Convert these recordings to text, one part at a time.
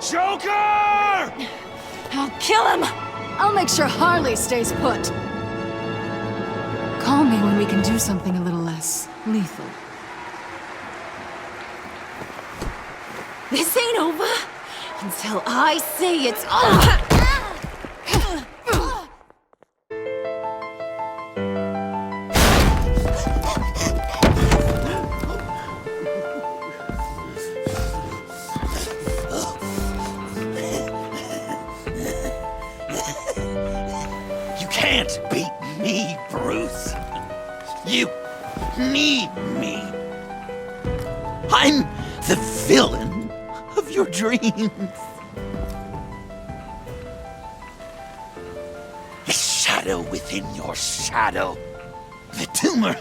Joker! I'll kill him! I'll make sure Harley stays put. Call me when we can do something a little less lethal. This ain't over until I say it's over! You can't beat me, Bruce. You need me. I'm the villain of your dreams. The shadow within your shadow. The tumor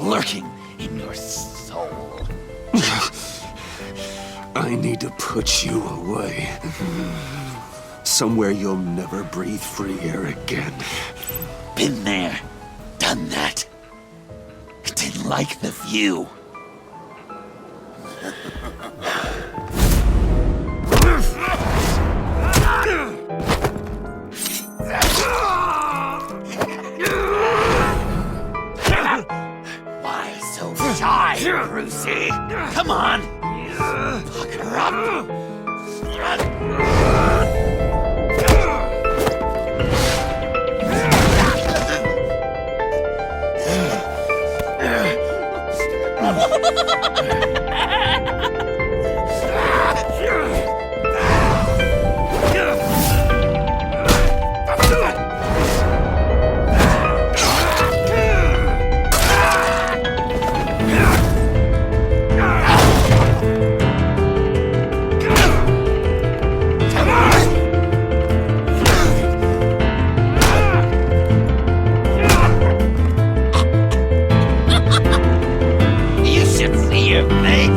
lurking in your soul. I need to put you away. Somewhere you'll never breathe free air again. Been there, done that. Didn't like the view. Why so shy, Brucey? Come on, pucker up. You should see your face.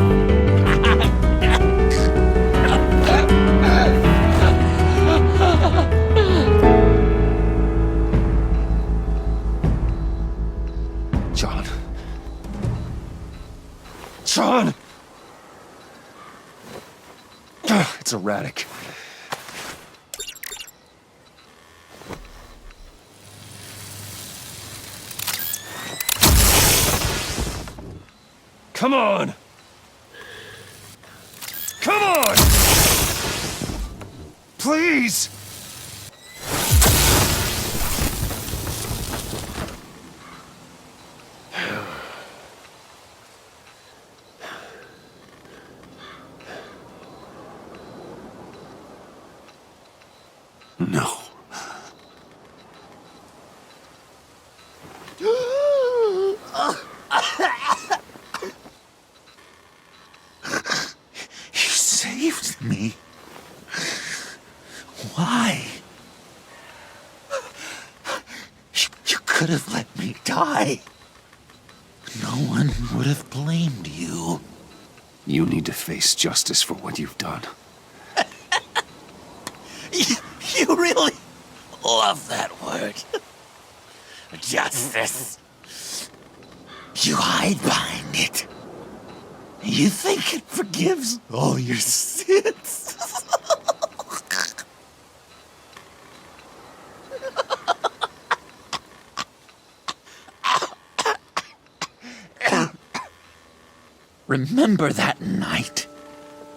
John. John! It's erratic. Come on! Come on! Please! No. You saved me. Why? You could have let me die. No one would have blamed you. You need to face justice for what you've done. You really love that word. Justice. You hide behind it. You think it forgives all your sins. Remember that night,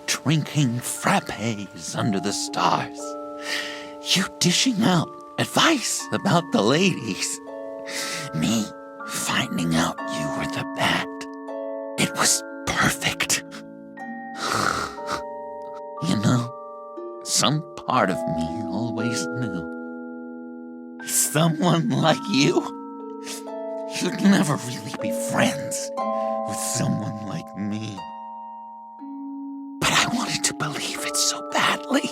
drinking frappes under the stars. You dishing out advice about the ladies. Me finding out you were the bat. It was perfect. You know, some part of me always knew. Someone like you, you'd never really be friends with someone like me. But I wanted to believe it so badly.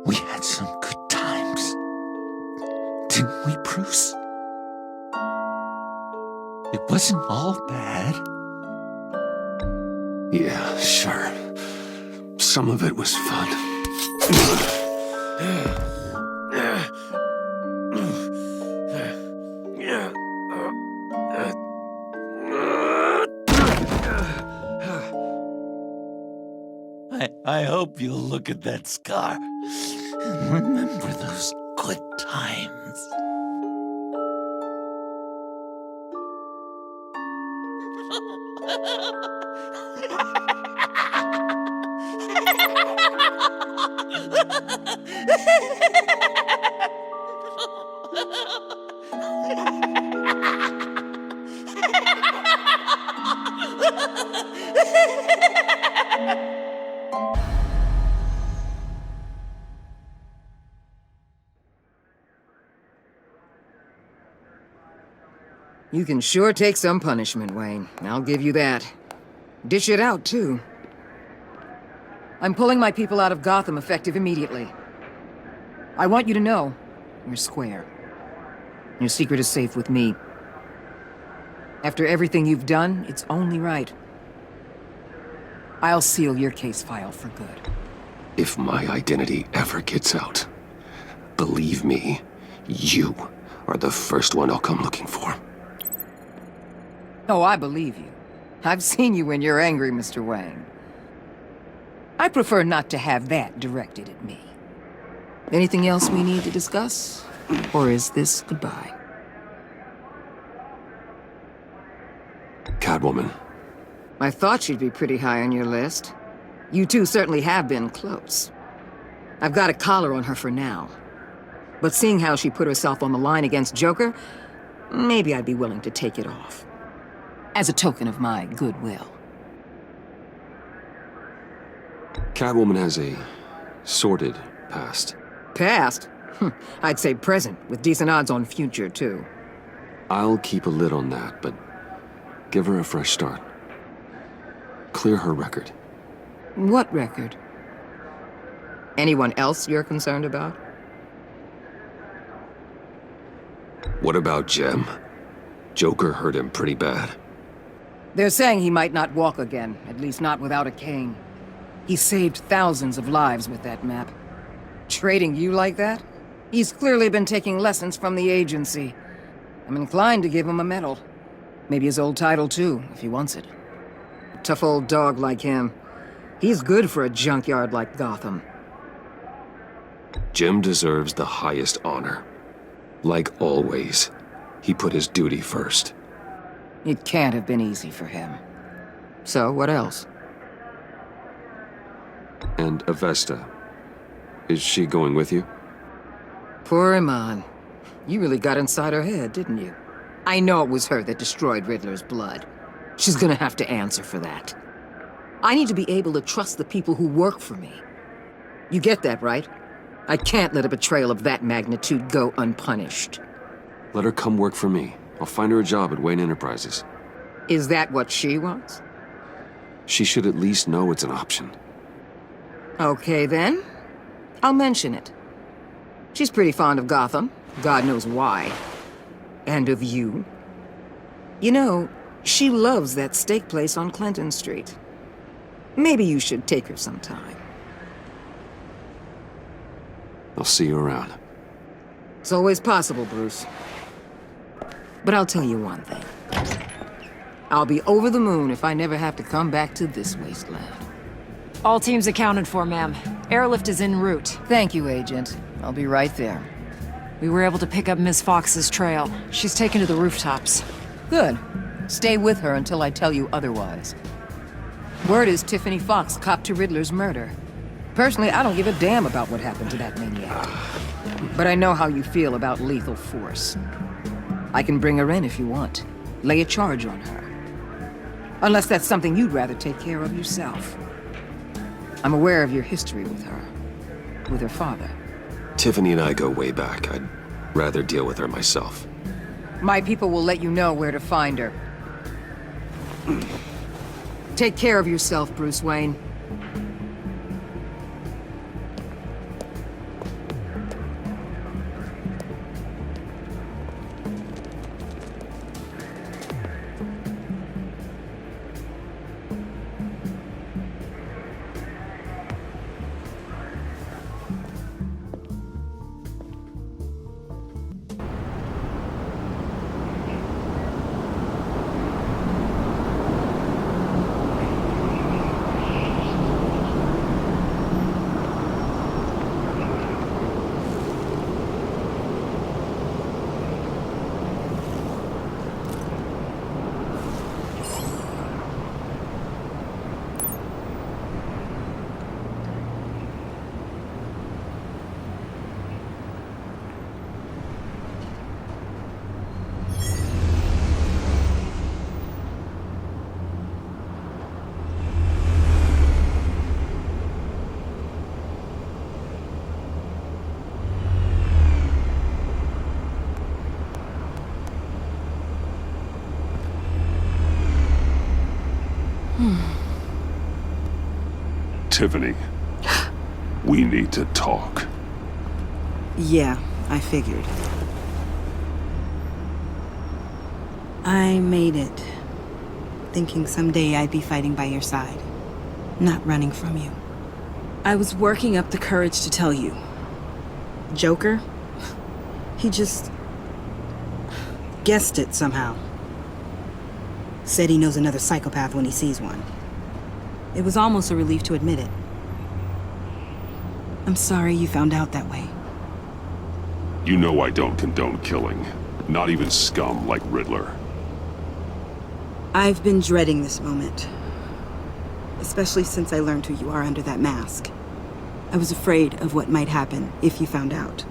We had some good times, didn't we, Bruce? It wasn't all bad. Yeah, sure. Some of it was fun. I hope you'll look at that scar and remember those good times. You can sure take some punishment, Wayne. I'll give you that. Dish it out, too. I'm pulling my people out of Gotham effective immediately. I want you to know, you're square. Your secret is safe with me. After everything you've done, it's only right. I'll seal your case file for good. If my identity ever gets out, believe me, you are the first one I'll come looking for. Oh, I believe you. I've seen you when you're angry, Mr. Wayne. I prefer not to have that directed at me. Anything else we need to discuss? Or is this goodbye? Catwoman. I thought she'd be pretty high on your list. You two certainly have been close. I've got a collar on her for now. But seeing how she put herself on the line against Joker, maybe I'd be willing to take it off. As a token of my goodwill. Catwoman has a sordid past. Past? I'd say present, with decent odds on future, too. I'll keep a lid on that, but give her a fresh start. Clear her record. What record? Anyone else you're concerned about? What about Jem? Joker hurt him pretty bad. They're saying he might not walk again, at least not without a cane. He saved thousands of lives with that map. Trading you like that? He's clearly been taking lessons from the agency. I'm inclined to give him a medal. Maybe his old title too, if he wants it. A tough old dog like him. He's good for a junkyard like Gotham. Jem deserves the highest honor. Like always, he put his duty first. It can't have been easy for him. So, what else? And Avesta. Is she going with you? Poor Iman. You really got inside her head, didn't you? I know it was her that destroyed Riddler's blood. She's gonna have to answer for that. I need to be able to trust the people who work for me. You get that, right? I can't let a betrayal of that magnitude go unpunished. Let her come work for me. I'll find her a job at Wayne Enterprises. Is that what she wants? She should at least know it's an option. Okay, then. I'll mention it. She's pretty fond of Gotham. God knows why. And of you. You know, she loves that steak place on Clinton Street. Maybe you should take her sometime. I'll see you around. It's always possible, Bruce. But I'll tell you one thing. I'll be over the moon if I never have to come back to this wasteland. All teams accounted for, ma'am. Airlift is en route. Thank you, Agent. I'll be right there. We were able to pick up Miss Fox's trail. She's taken to the rooftops. Good. Stay with her until I tell you otherwise. Word is Tiffany Fox copped to Riddler's murder. Personally, I don't give a damn about what happened to that maniac. But I know how you feel about lethal force. I can bring her in if you want. Lay a charge on her. Unless that's something you'd rather take care of yourself. I'm aware of your history with her. With her father. Tiffany and I go way back. I'd rather deal with her myself. My people will let you know where to find her. Take care of yourself, Bruce Wayne. Tiffany, we need to talk. Yeah, I figured. I made it, thinking someday I'd be fighting by your side, not running from you. I was working up the courage to tell you. Joker? He just guessed it somehow. Said he knows another psychopath when he sees one. It was almost a relief to admit it. I'm sorry you found out that way. You know I don't condone killing. Not even scum like Riddler. I've been dreading this moment. Especially since I learned who you are under that mask. I was afraid of what might happen if you found out.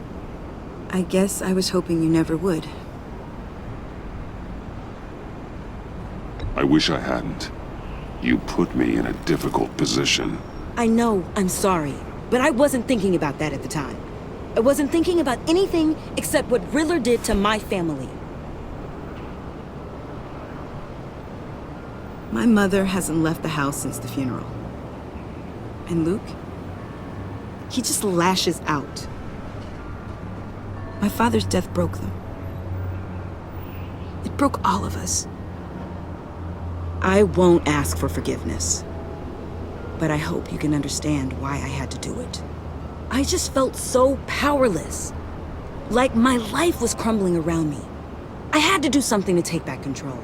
I guess I was hoping you never would. I wish I hadn't. You put me in a difficult position. I know, I'm sorry. But I wasn't thinking about that at the time. I wasn't thinking about anything except what Riddler did to my family. My mother hasn't left the house since the funeral. And Luke? He just lashes out. My father's death broke them. It broke all of us. I won't ask for forgiveness. But I hope you can understand why I had to do it. I just felt so powerless. Like my life was crumbling around me. I had to do something to take back control.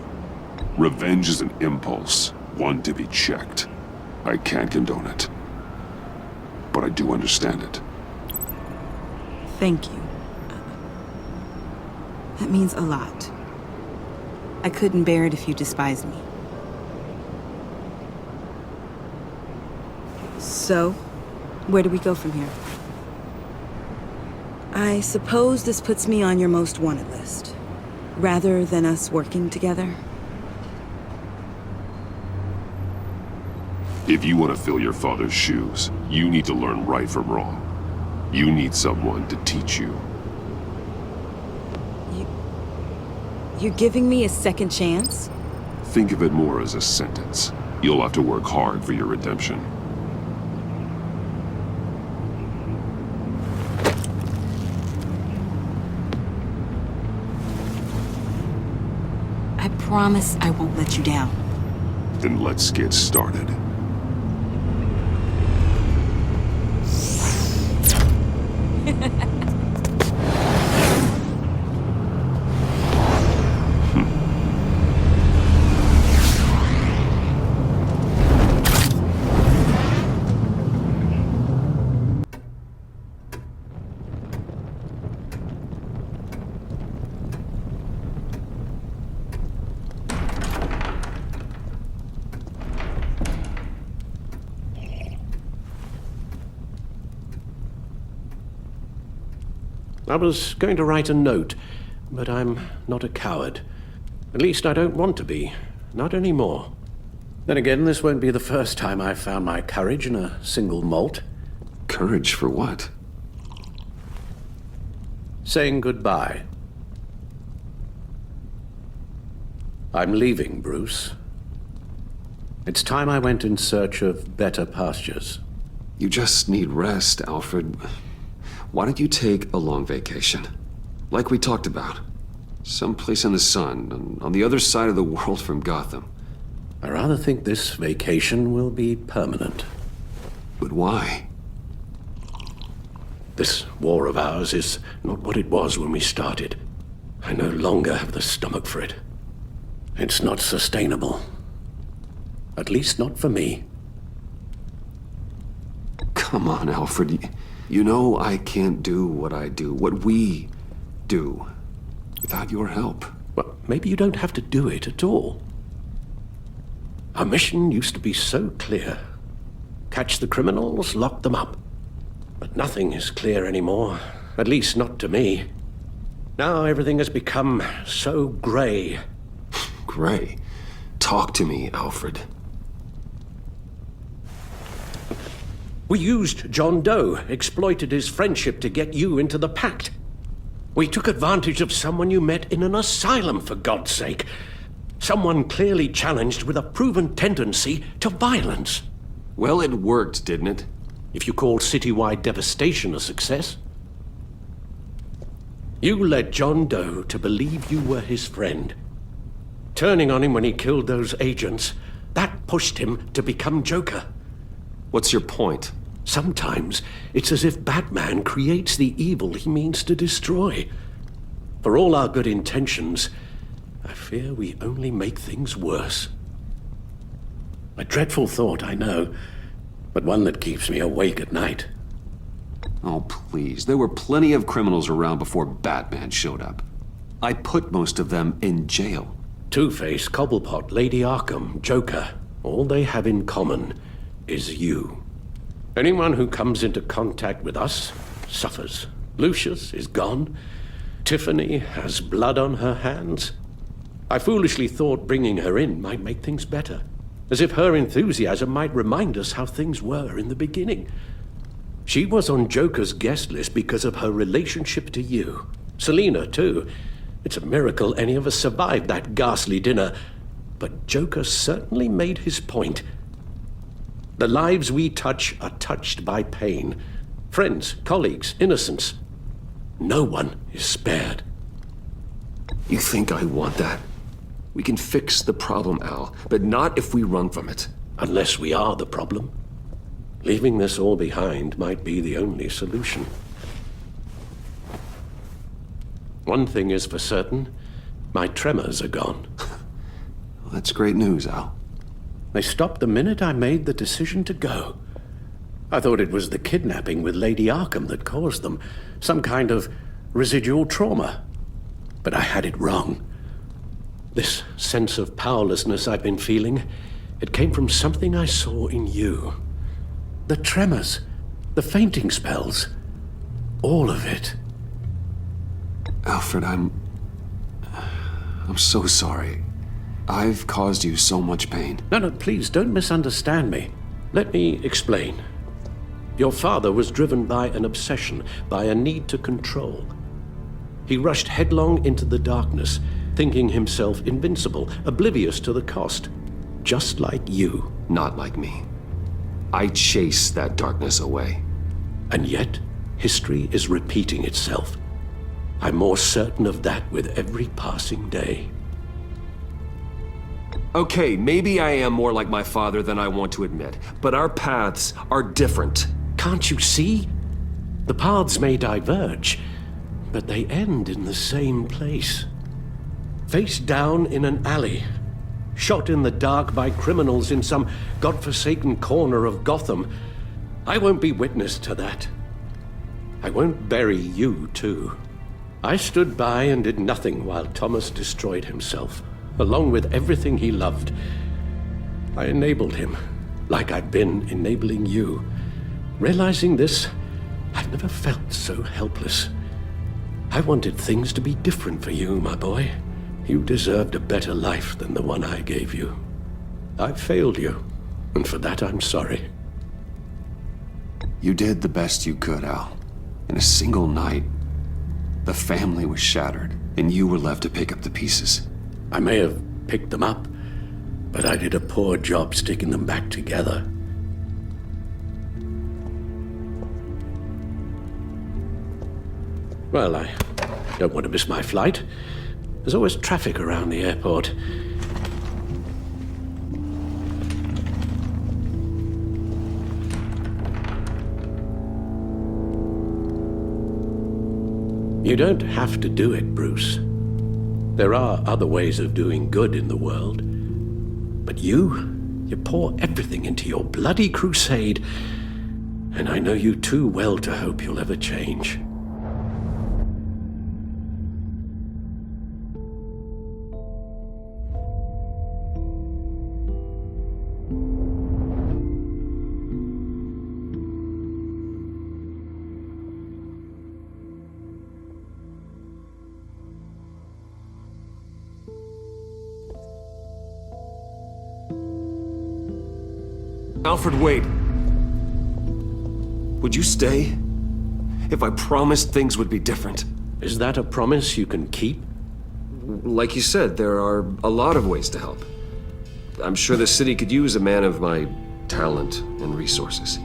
Revenge is an impulse, one to be checked. I can't condone it. But I do understand it. Thank you. That means a lot. I couldn't bear it if you despised me. So, where do we go from here? I suppose this puts me on your most wanted list, rather than us working together. If you want to fill your father's shoes, you need to learn right from wrong. You need someone to teach you. You're giving me a second chance? Think of it more as a sentence. You'll have to work hard for your redemption. I promise I won't let you down. Then let's get started. I was going to write a note, but I'm not a coward. At least I don't want to be. Not anymore. Then again, this won't be the first time I've found my courage in a single malt. Courage for what? Saying goodbye. I'm leaving, Bruce. It's time I went in search of better pastures. You just need rest, Alfred. Why don't you take a long vacation? Like we talked about. Someplace in the sun, on the other side of the world from Gotham. I rather think this vacation will be permanent. But why? This war of ours is not what it was when we started. I no longer have the stomach for it. It's not sustainable. At least not for me. Come on, Alfred. You know I can't do what I do, what we do, without your help. Well, maybe you don't have to do it at all. Our mission used to be so clear. Catch the criminals, lock them up. But nothing is clear anymore, at least not to me. Now everything has become so gray. Gray? Talk to me, Alfred. We used John Doe, exploited his friendship to get you into the pact. We took advantage of someone you met in an asylum, for God's sake. Someone clearly challenged with a proven tendency to violence. Well, it worked, didn't it? If you call citywide devastation a success. You led John Doe to believe you were his friend. Turning on him when he killed those agents, that pushed him to become Joker. What's your point? Sometimes it's as if Batman creates the evil he means to destroy. For all our good intentions, I fear we only make things worse. A dreadful thought, I know, but one that keeps me awake at night. Oh, please. There were plenty of criminals around before Batman showed up. I put most of them in jail. Two-Face, Cobblepot, Lady Arkham, Joker, all they have in common is you. Anyone who comes into contact with us suffers. Lucius is gone. Tiffany has blood on her hands. I foolishly thought bringing her in might make things better, as if her enthusiasm might remind us how things were in the beginning. She was on Joker's guest list because of her relationship to you. Selina, too. It's a miracle any of us survived that ghastly dinner. But Joker certainly made his point. The lives we touch are touched by pain. Friends, colleagues, innocents. No one is spared. You think I want that? We can fix the problem, Al, but not if we run from it. Unless we are the problem. Leaving this all behind might be the only solution. One thing is for certain, my tremors are gone. Well, that's great news, Al. They stopped the minute I made the decision to go. I thought it was the kidnapping with Lady Arkham that caused them, some kind of residual trauma. But I had it wrong. This sense of powerlessness I've been feeling, it came from something I saw in you. The tremors, the fainting spells, all of it. Alfred, I'm so sorry. I've caused you so much pain. No, please don't misunderstand me. Let me explain. Your father was driven by an obsession, by a need to control. He rushed headlong into the darkness, thinking himself invincible, oblivious to the cost. Just like you. Not like me. I chase that darkness away. And yet, history is repeating itself. I'm more certain of that with every passing day. Okay, maybe I am more like my father than I want to admit, but our paths are different. Can't you see? The paths may diverge, but they end in the same place. Face down in an alley, shot in the dark by criminals in some godforsaken corner of Gotham. I won't be witness to that. I won't bury you, too. I stood by and did nothing while Thomas destroyed himself, along with everything he loved. I enabled him, like I'd been enabling you. Realizing this, I've never felt so helpless. I wanted things to be different for you, my boy. You deserved a better life than the one I gave you. I failed you, and for that I'm sorry. You did the best you could, Al. In a single night, the family was shattered, and you were left to pick up the pieces. I may have picked them up, but I did a poor job sticking them back together. Well, I don't want to miss my flight. There's always traffic around the airport. You don't have to do it, Bruce. There are other ways of doing good in the world. But you pour everything into your bloody crusade, and I know you too well to hope you'll ever change. Alfred, wait. Would you stay? If I promised things would be different. Is that a promise you can keep? Like you said, there are a lot of ways to help. I'm sure the city could use a man of my talent, and resources.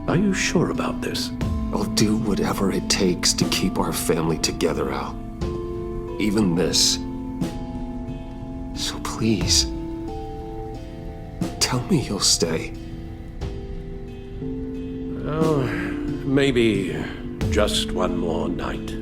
Are you sure about this? I'll do whatever it takes to keep our family together, Al. Even this. So please, tell me you'll stay. Oh, maybe just one more night.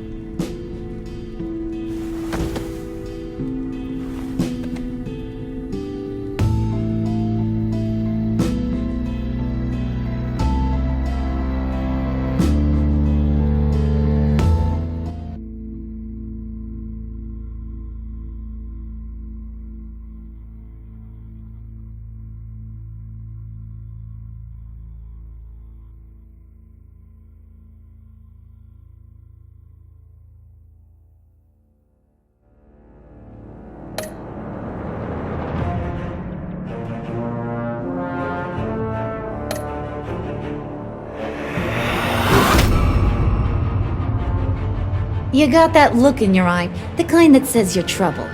You got that look in your eye, the kind that says you're trouble.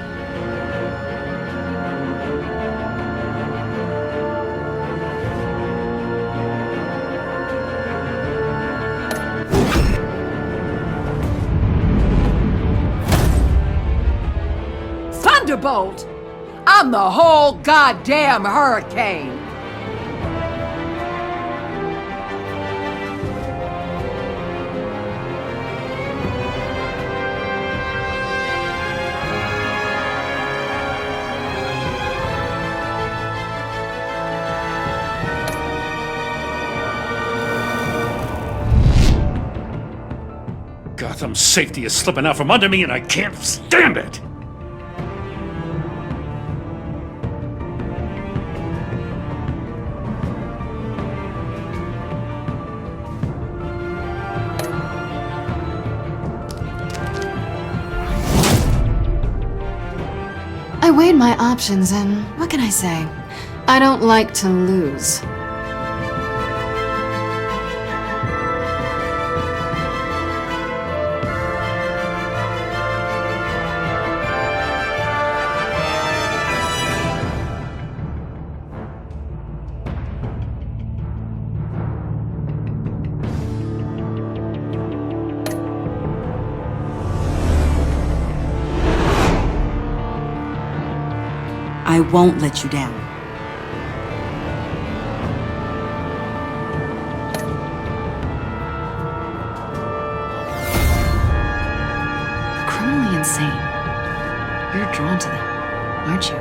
Thunderbolt! I'm the whole goddamn hurricane! Gotham's safety is slipping out from under me and I can't stand it! I weighed my options and what can I say? I don't like to lose. I won't let you down. Criminally insane. You're drawn to them, aren't you?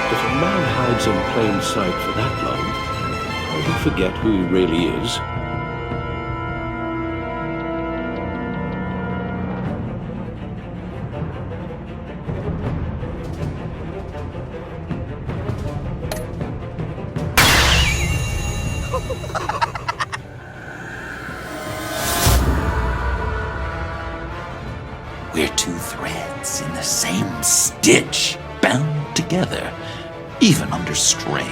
If a man hides in plain sight for that long, will he forget who he really is? We're two threads in the same stitch, bound together, even under strain.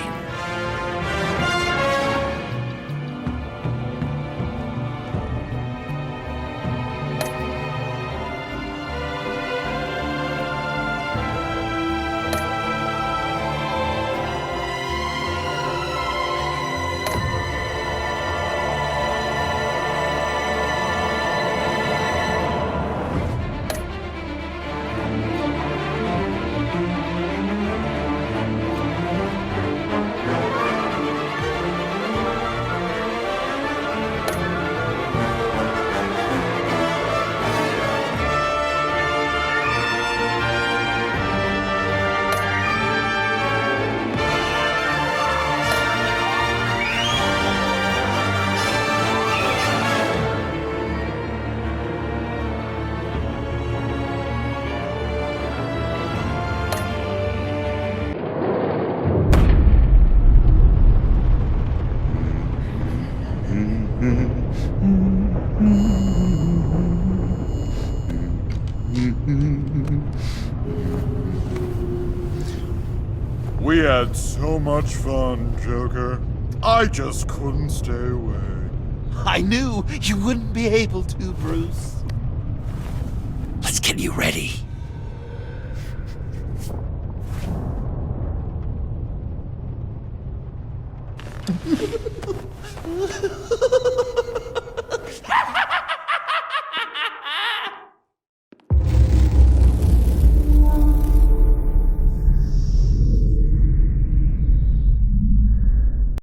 We had so much fun, Joker. I just couldn't stay away. I knew you wouldn't be able to, Bruce. Let's get you ready.